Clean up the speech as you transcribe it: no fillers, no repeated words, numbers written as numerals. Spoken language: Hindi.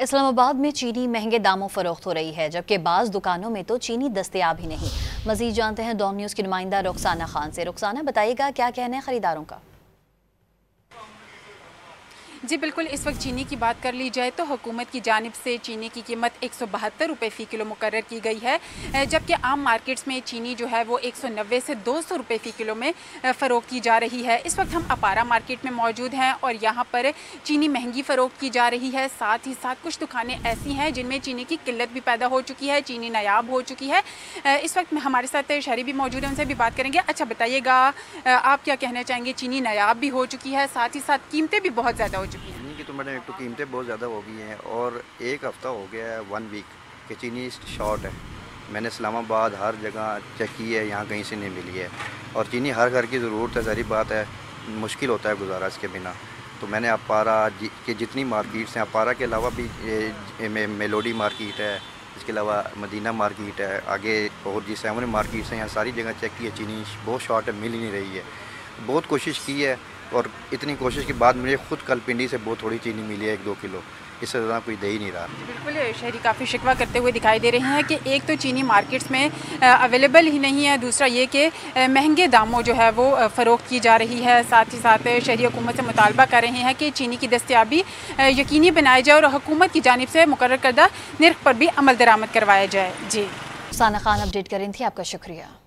इस्लामाबाद में चीनी महंगे दामों फरोख्त हो रही है, जबकि बाज़ दुकानों में तो चीनी दस्तयाब ही नहीं। मजीद जानते हैं डॉन न्यूज़ की नुमाइंदा रुखसाना खान से। रुखसाना, बताइएगा क्या कहना है खरीदारों का? जी बिल्कुल, इस वक्त चीनी की बात कर ली जाए तो हुकूमत की जानिब से चीनी की कीमत 172 रुपये फ़ी किलो मुकर्रर की गई है, जबकि आम मार्केट्स में चीनी जो है वो 190 से 200 रुपये फ़ी किलो में फ़रोख्त की जा रही है। इस वक्त हम अपारा मार्केट में मौजूद हैं और यहाँ पर चीनी महंगी फ़रोख्त की जा रही है। साथ ही साथ कुछ दुकानें ऐसी हैं जिनमें चीनी की किल्लत भी पैदा हो चुकी है, चीनी नायाब हो चुकी है। इस वक्त हमारे साथ शहरी भी मौजूद हैं, उनसे भी बात करेंगे। अच्छा बताइएगा, आप क्या कहना चाहेंगे? चीनी नायाब भी हो चुकी है, साथ ही साथ कीमतें भी बहुत ज़्यादा हो चुकी हैं। चीनी की तो मैडम एक तो कीमतें बहुत ज़्यादा हो गई हैं और एक हफ़्ता हो गया है, 1 वीक कि चीनी शॉर्ट है। मैंने इस्लामाबाद हर जगह चेक की है, यहाँ कहीं से नहीं मिली है। और चीनी हर घर की ज़रूरत है, सारी बात है, मुश्किल होता है गुजारा इसके बिना। तो मैंने अपारा की जितनी मार्केट्स हैं, अपारा के अलावा भी मेलोडी मार्केट है, इसके अलावा मदीना मार्केट है, आगे और जी 7 मार्केट्स हैं, यहाँ सारी जगह चेक की है, चीनी बहुत शॉर्ट है, मिल ही नहीं रही है। बहुत कोशिश की है और इतनी कोशिश के बाद मुझे खुद कल पिंडी से बहुत थोड़ी चीनी मिली है, 1-2 किलो, इससे ज़्यादा कोई दे ही नहीं रहा। बिल्कुल, शहरी काफ़ी शिकवा करते हुए दिखाई दे रहे हैं कि एक तो चीनी मार्केट्स में अवेलेबल ही नहीं है, दूसरा ये कि महंगे दामों जो है वो फ़रोख्त की जा रही है। साथ ही साथ शहरी हुकूमत से मुतालबा कर रहे हैं कि चीनी की दस्तयाबी यकीनी बनाई जाए और हुकूमत की जानिब से मुकर्रर करदा निर्ख पर भी अमल दरामद करवाया जाए। जी, रुखसाना खान अपडेट कर रही थी, आपका शुक्रिया।